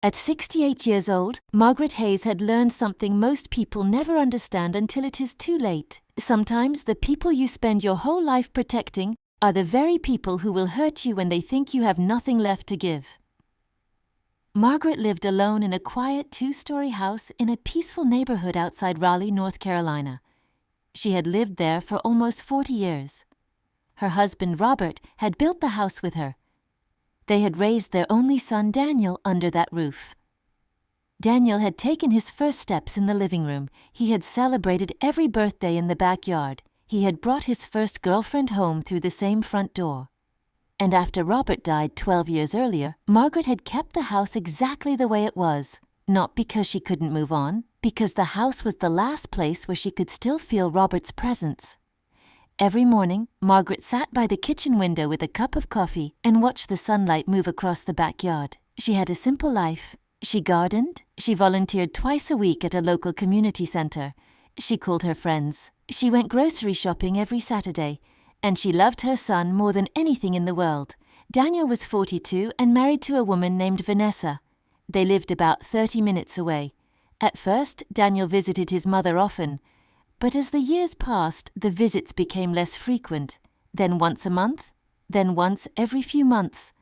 At 68 years old, Margaret Hayes had learned something most people never understand until it is too late. Sometimes the people you spend your whole life protecting are the very people who will hurt you when they think you have nothing left to give. Margaret lived alone in a quiet two-story house in a peaceful neighborhood outside Raleigh, North Carolina. She had lived there for almost 40 years. Her husband, Robert, had built the house with her. They had raised their only son, Daniel, under that roof. Daniel had taken his first steps in the living room. He had celebrated every birthday in the backyard. He had brought his first girlfriend home through the same front door. And after Robert died 12 years earlier, Margaret had kept the house exactly the way it was. Not because she couldn't move on, because the house was the last place where she could still feel Robert's presence. Every morning, Margaret sat by the kitchen window with a cup of coffee and watched the sunlight move across the backyard. She had a simple life. She gardened. She volunteered twice a week at a local community center. She called her friends. She went grocery shopping every Saturday. And she loved her son more than anything in the world. Daniel was 42 and married to a woman named Vanessa. They lived about 30 minutes away. At first, Daniel visited his mother often. But as the years passed, the visits became less frequent, then once a month, then once every few months.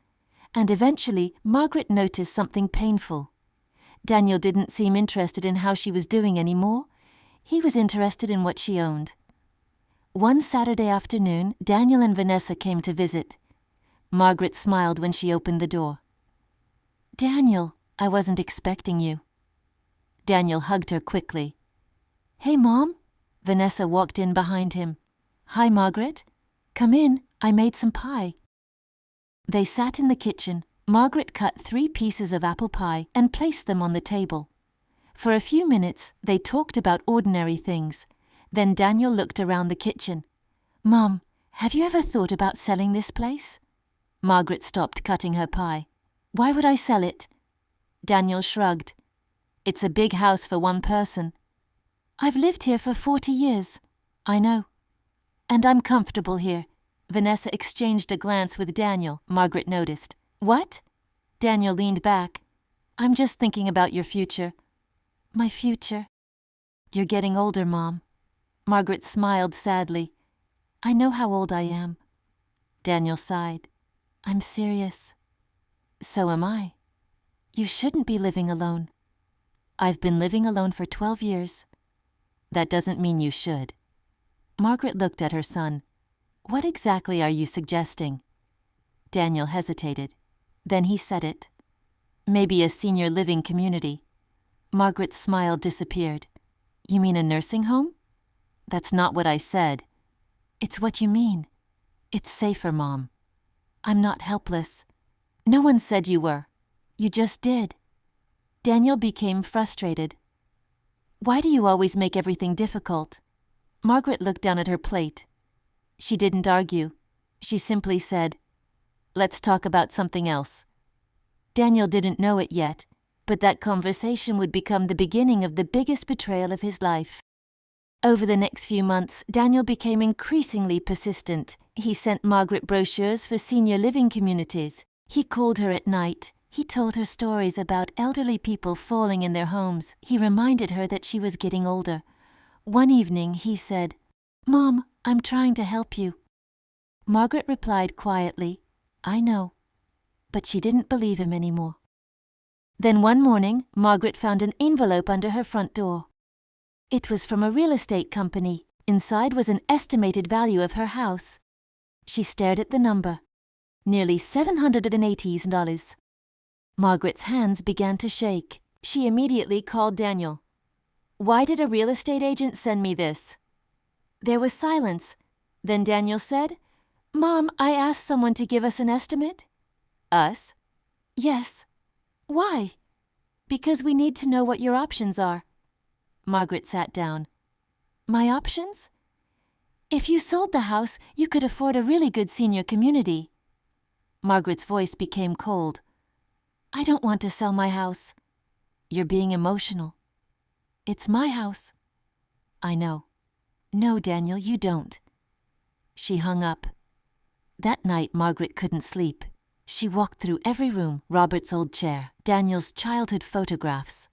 And eventually, Margaret noticed something painful. Daniel didn't seem interested in how she was doing anymore. He was interested in what she owned. One Saturday afternoon, Daniel and Vanessa came to visit. Margaret smiled when she opened the door. "Daniel, I wasn't expecting you." Daniel hugged her quickly. "Hey, Mom." Vanessa walked in behind him. "Hi, Margaret. Come in, I made some pie." They sat in the kitchen. Margaret cut 3 pieces of apple pie and placed them on the table. For a few minutes, they talked about ordinary things. Then Daniel looked around the kitchen. "Mom, have you ever thought about selling this place?" Margaret stopped cutting her pie. "Why would I sell it?" Daniel shrugged. "It's a big house for one person." "I've lived here for 40 years." "I know." "And I'm comfortable here." Vanessa exchanged a glance with Daniel, Margaret noticed. "What?" Daniel leaned back. "I'm just thinking about your future." "My future?" "You're getting older, Mom." Margaret smiled sadly. "I know how old I am." Daniel sighed. "I'm serious." "So am I." "You shouldn't be living alone." "I've been living alone for 12 years. "That doesn't mean you should." Margaret looked at her son. "What exactly are you suggesting?" Daniel hesitated. Then he said it. "Maybe a senior living community." Margaret's smile disappeared. "You mean a nursing home?" "That's not what I said." "It's what you mean. It's safer, Mom." "I'm not helpless." "No one said you were. You just did." Daniel became frustrated. "Why do you always make everything difficult?" Margaret looked down at her plate. She didn't argue. She simply said, "Let's talk about something else." Daniel didn't know it yet, but that conversation would become the beginning of the biggest betrayal of his life. Over the next few months, Daniel became increasingly persistent. He sent Margaret brochures for senior living communities. He called her at night. He told her stories about elderly people falling in their homes. He reminded her that she was getting older. One evening, he said, "Mom, I'm trying to help you." Margaret replied quietly, "I know." But she didn't believe him anymore. Then one morning, Margaret found an envelope under her front door. It was from a real estate company. Inside was an estimated value of her house. She stared at the number. Nearly $780. Margaret's hands began to shake. She immediately called Daniel. "Why did a real estate agent send me this?" There was silence. Then Daniel said, "Mom, I asked someone to give us an estimate." "Us?" "Yes." "Why?" "Because we need to know what your options are." Margaret sat down. "My options?" "If you sold the house, you could afford a really good senior community." Margaret's voice became cold. "I don't want to sell my house." "You're being emotional." "It's my house." "I know." "No, Daniel, you don't." She hung up. That night, Margaret couldn't sleep. She walked through every room, Robert's old chair, Daniel's childhood photographs,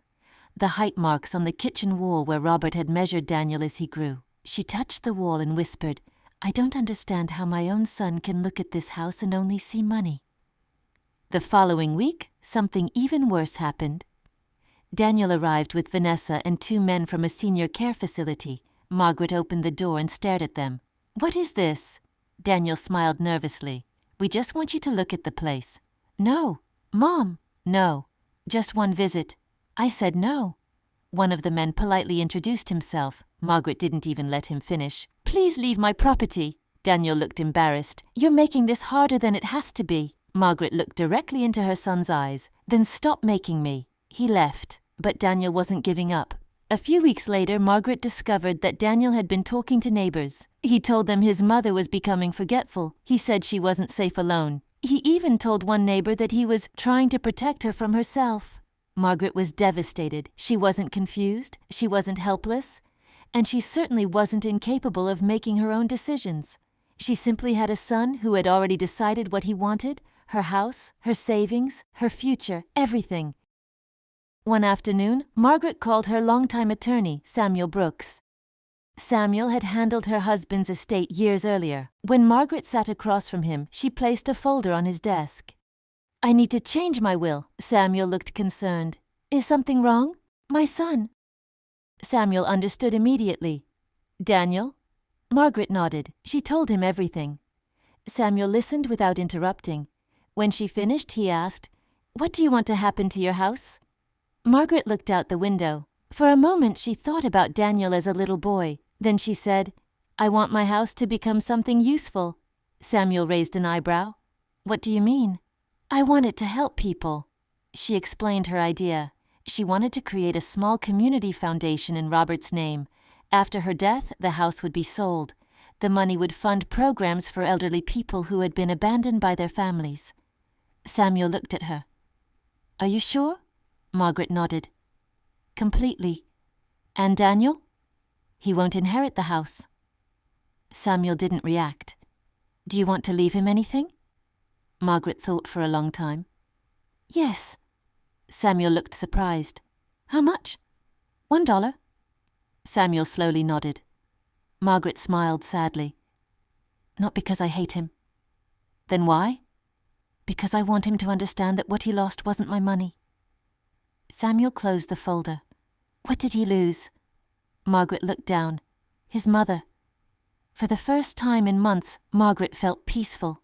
the height marks on the kitchen wall where Robert had measured Daniel as he grew. She touched the wall and whispered, "I don't understand how my own son can look at this house and only see money." The following week, something even worse happened. Daniel arrived with Vanessa and 2 men from a senior care facility. Margaret opened the door and stared at them. "What is this?" Daniel smiled nervously. "We just want you to look at the place." "No." "Mom." "No. Just one visit." I said no. One of the men politely introduced himself. Margaret didn't even let him finish. "Please leave my property." Daniel looked embarrassed. "You're making this harder than it has to be." Margaret looked directly into her son's eyes. "Then stop making me." He left, but Daniel wasn't giving up. A few weeks later, Margaret discovered that Daniel had been talking to neighbors. He told them his mother was becoming forgetful. He said she wasn't safe alone. He even told one neighbor that he was trying to protect her from herself. Margaret was devastated. She wasn't confused, she wasn't helpless, and she certainly wasn't incapable of making her own decisions. She simply had a son who had already decided what he wanted, her house, her savings, her future, everything. One afternoon, Margaret called her longtime attorney, Samuel Brooks. Samuel had handled her husband's estate years earlier. When Margaret sat across from him, she placed a folder on his desk. "I need to change my will." Samuel looked concerned. "Is something wrong?" "My son." Samuel understood immediately. "Daniel?" Margaret nodded. She told him everything. Samuel listened without interrupting. When she finished, he asked, "What do you want to happen to your house?" Margaret looked out the window. For a moment she thought about Daniel as a little boy. Then she said, "I want my house to become something useful." Samuel raised an eyebrow. "What do you mean?" "I want it to help people." She explained her idea. She wanted to create a small community foundation in Robert's name. After her death, the house would be sold. The money would fund programs for elderly people who had been abandoned by their families. Samuel looked at her. "Are you sure?" Margaret nodded. "Completely." "And Daniel?" "He won't inherit the house." Samuel didn't react. "Do you want to leave him anything?" Margaret thought for a long time. "Yes." Samuel looked surprised. "How much?" $1. Samuel slowly nodded. Margaret smiled sadly. "Not because I hate him." "Then why?" "Because I want him to understand that what he lost wasn't my money." Samuel closed the folder. "What did he lose?" Margaret looked down. "His mother." For the first time in months, Margaret felt peaceful.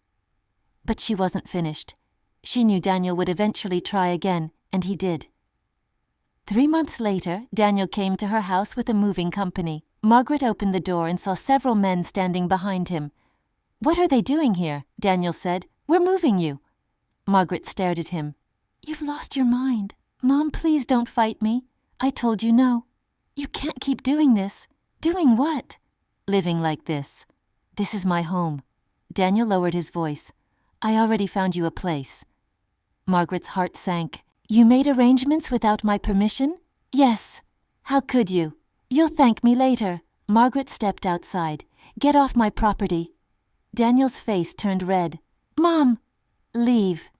But she wasn't finished. She knew Daniel would eventually try again, and he did. 3 months later, Daniel came to her house with a moving company. Margaret opened the door and saw several men standing behind him. "What are they doing here?" Daniel said. "We're moving you." Margaret stared at him. "You've lost your mind. Mom, please don't fight me. I told you no. You can't keep doing this." "Doing what?" "Living like this. This is my home." Daniel lowered his voice. "I already found you a place." Margaret's heart sank. "You made arrangements without my permission?" "Yes." "How could you?" "You'll thank me later." Margaret stepped outside. "Get off my property." Daniel's face turned red. "Mom!" "Leave.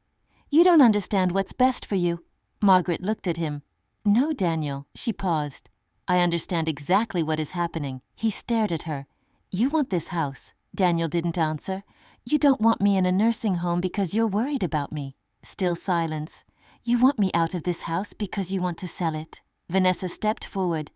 You don't understand what's best for you." Margaret looked at him. "No, Daniel." She paused. "I understand exactly what is happening." He stared at her. "You want this house." Daniel didn't answer. "You don't want me in a nursing home because you're worried about me." Still silence. "You want me out of this house because you want to sell it." Vanessa stepped forward.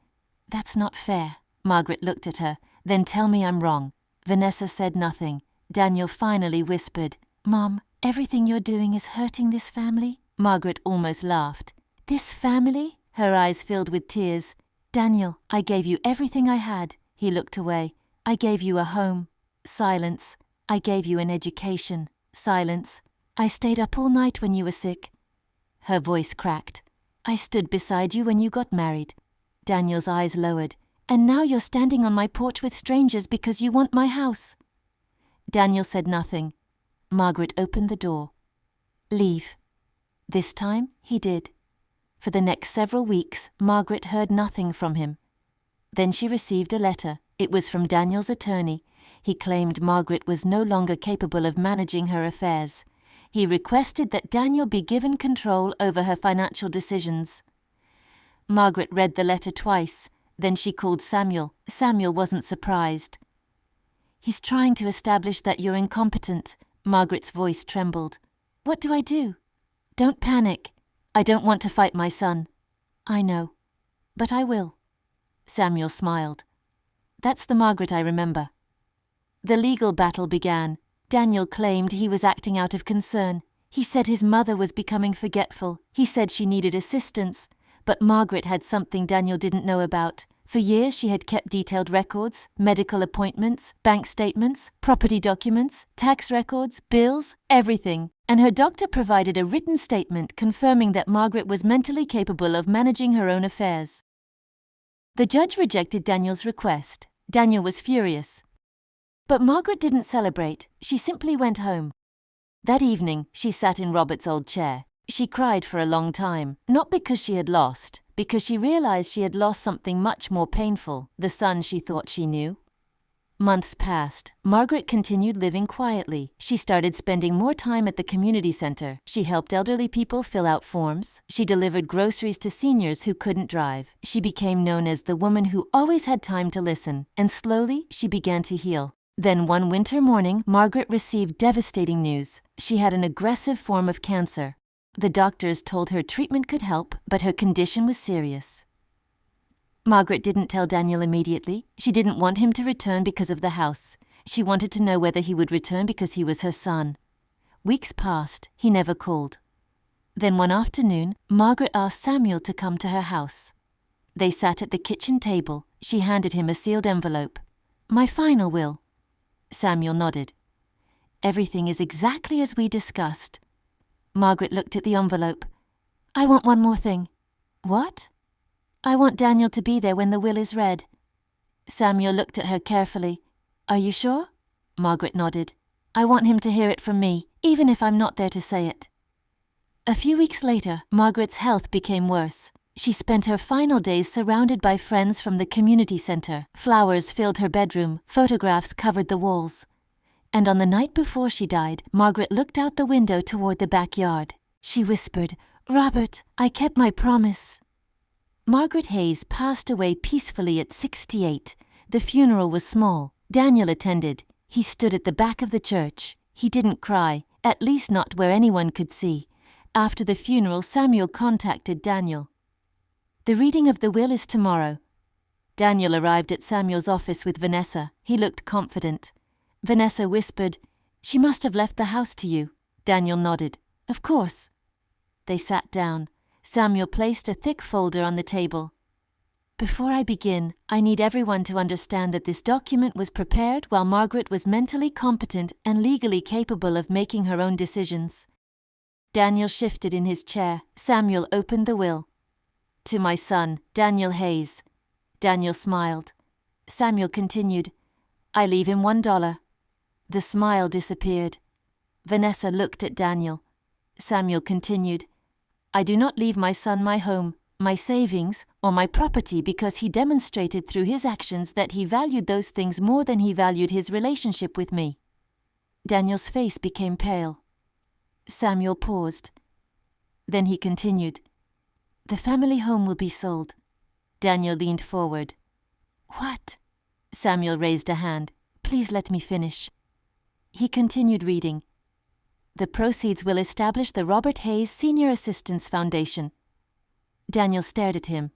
"That's not fair." Margaret looked at her. "Then tell me I'm wrong." Vanessa said nothing. Daniel finally whispered, "Mom, everything you're doing is hurting this family." Margaret almost laughed. "This family?" Her eyes filled with tears. "Daniel, I gave you everything I had." He looked away. "I gave you a home." Silence. "I gave you an education." Silence. "I stayed up all night when you were sick." Her voice cracked. "I stood beside you when you got married." Daniel's eyes lowered. "And now you're standing on my porch with strangers because you want my house." Daniel said nothing. Margaret opened the door. "Leave." This time, he did. For the next several weeks, Margaret heard nothing from him. Then she received a letter. It was from Daniel's attorney. He claimed Margaret was no longer capable of managing her affairs. He requested that Daniel be given control over her financial decisions. Margaret read the letter twice, then she called Samuel. Samuel wasn't surprised. "He's trying to establish that you're incompetent." Margaret's voice trembled. "What do I do?" "Don't panic. I don't want to fight my son." "I know. But I will." Samuel smiled. "That's the Margaret I remember." The legal battle began. Daniel claimed he was acting out of concern. He said his mother was becoming forgetful. He said she needed assistance. But Margaret had something Daniel didn't know about. For years she had kept detailed records, medical appointments, bank statements, property documents, tax records, bills, everything. And her doctor provided a written statement confirming that Margaret was mentally capable of managing her own affairs. The judge rejected Daniel's request. Daniel was furious. But Margaret didn't celebrate. She simply went home. That evening, she sat in Robert's old chair. She cried for a long time, not because she had lost, because she realized she had lost something much more painful, the son she thought she knew. Months passed. Margaret continued living quietly. She started spending more time at the community center. She helped elderly people fill out forms. She delivered groceries to seniors who couldn't drive. She became known as the woman who always had time to listen, and slowly she began to heal. Then one winter morning, Margaret received devastating news. She had an aggressive form of cancer. The doctors told her treatment could help, but her condition was serious. Margaret didn't tell Daniel immediately. She didn't want him to return because of the house. She wanted to know whether he would return because he was her son. Weeks passed. He never called. Then one afternoon, Margaret asked Samuel to come to her house. They sat at the kitchen table. She handed him a sealed envelope. "My final will." Samuel nodded. "Everything is exactly as we discussed." Margaret looked at the envelope. "I want one more thing." "What?" "I want Daniel to be there when the will is read." Samuel looked at her carefully. "Are you sure?" Margaret nodded. "I want him to hear it from me, even if I'm not there to say it." A few weeks later, Margaret's health became worse. She spent her final days surrounded by friends from the community center. Flowers filled her bedroom, photographs covered the walls. And on the night before she died, Margaret looked out the window toward the backyard. She whispered, "Robert, I kept my promise." Margaret Hayes passed away peacefully at 68. The funeral was small. Daniel attended. He stood at the back of the church. He didn't cry, at least not where anyone could see. After the funeral, Samuel contacted Daniel. "The reading of the will is tomorrow." Daniel arrived at Samuel's office with Vanessa. He looked confident. Vanessa whispered, "She must have left the house to you." Daniel nodded. "Of course." They sat down. Samuel placed a thick folder on the table. "Before I begin, I need everyone to understand that this document was prepared while Margaret was mentally competent and legally capable of making her own decisions." Daniel shifted in his chair. Samuel opened the will. "To my son, Daniel Hayes." Daniel smiled. Samuel continued, "I leave him $1. The smile disappeared. Vanessa looked at Daniel. Samuel continued, "I do not leave my son my home, my savings, or my property because he demonstrated through his actions that he valued those things more than he valued his relationship with me." Daniel's face became pale. Samuel paused. Then he continued, "The family home will be sold." Daniel leaned forward. "What?" Samuel raised a hand. "Please let me finish." He continued reading. "The proceeds will establish the Robert Hayes Senior Assistance Foundation." Daniel stared at him.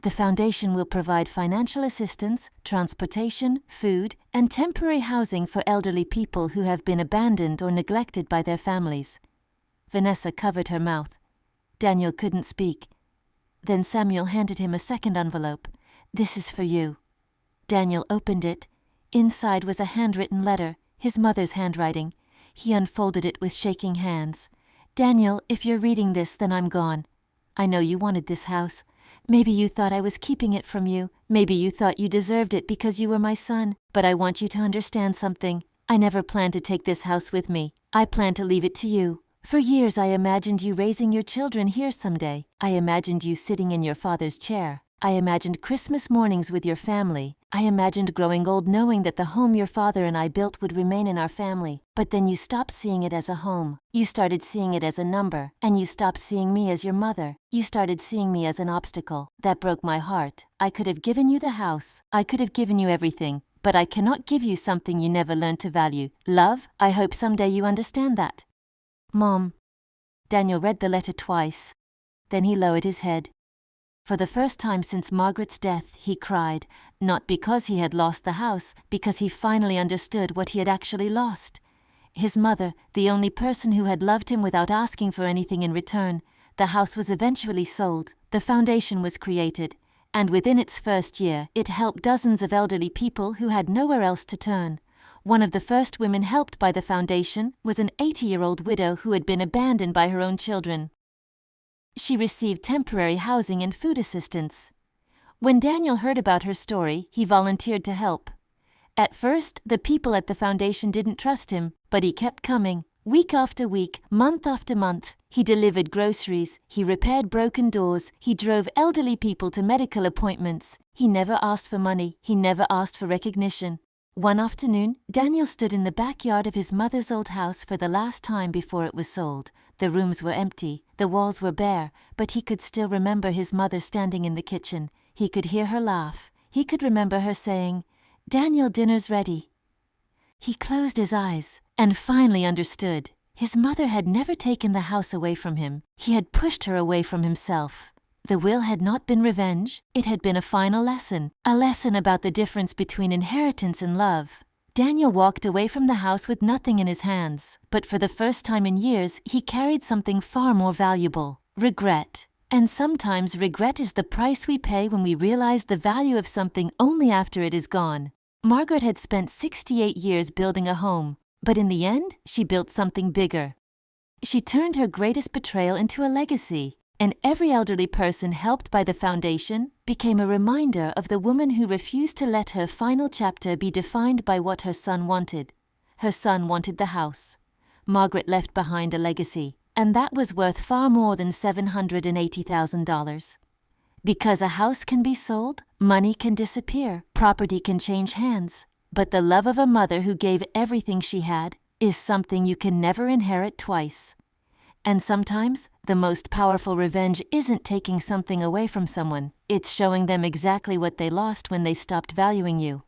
"The foundation will provide financial assistance, transportation, food, and temporary housing for elderly people who have been abandoned or neglected by their families." Vanessa covered her mouth. Daniel couldn't speak. Then Samuel handed him a second envelope. "This is for you." Daniel opened it. Inside was a handwritten letter, his mother's handwriting. He unfolded it with shaking hands. "Daniel, if you're reading this, then I'm gone. I know you wanted this house. Maybe you thought I was keeping it from you. Maybe you thought you deserved it because you were my son. But I want you to understand something. I never planned to take this house with me. I planned to leave it to you. For years I imagined you raising your children here someday. I imagined you sitting in your father's chair. I imagined Christmas mornings with your family. I imagined growing old knowing that the home your father and I built would remain in our family. But then you stopped seeing it as a home. You started seeing it as a number. And you stopped seeing me as your mother. You started seeing me as an obstacle. That broke my heart. I could have given you the house. I could have given you everything. But I cannot give you something you never learned to value. Love, I hope someday you understand that. Mom. Daniel read the letter twice. Then he lowered his head. For the first time since Margaret's death, he cried, not because he had lost the house, because he finally understood what he had actually lost. His mother, the only person who had loved him without asking for anything in return. The house was eventually sold, the foundation was created, and within its first year, it helped dozens of elderly people who had nowhere else to turn. One of the first women helped by the foundation was an 80-year-old widow who had been abandoned by her own children. She received temporary housing and food assistance. When Daniel heard about her story, he volunteered to help. At first, the people at the foundation didn't trust him, but he kept coming. Week after week, month after month, he delivered groceries, he repaired broken doors, he drove elderly people to medical appointments. He never asked for money, he never asked for recognition. One afternoon, Daniel stood in the backyard of his mother's old house for the last time before it was sold. The rooms were empty, the walls were bare, but he could still remember his mother standing in the kitchen. He could hear her laugh. He could remember her saying, "Daniel, dinner's ready." He closed his eyes and finally understood. His mother had never taken the house away from him. He had pushed her away from himself. The will had not been revenge. It had been a final lesson, a lesson about the difference between inheritance and love. Daniel walked away from the house with nothing in his hands, but for the first time in years, he carried something far more valuable: regret. And sometimes regret is the price we pay when we realize the value of something only after it is gone. Margaret had spent 68 years building a home, but in the end, she built something bigger. She turned her greatest betrayal into a legacy, and every elderly person helped by the foundation became a reminder of the woman who refused to let her final chapter be defined by what her son wanted. Her son wanted the house. Margaret left behind a legacy, and that was worth far more than $780,000. Because a house can be sold, money can disappear, property can change hands, but the love of a mother who gave everything she had is something you can never inherit twice. And sometimes, the most powerful revenge isn't taking something away from someone, it's showing them exactly what they lost when they stopped valuing you.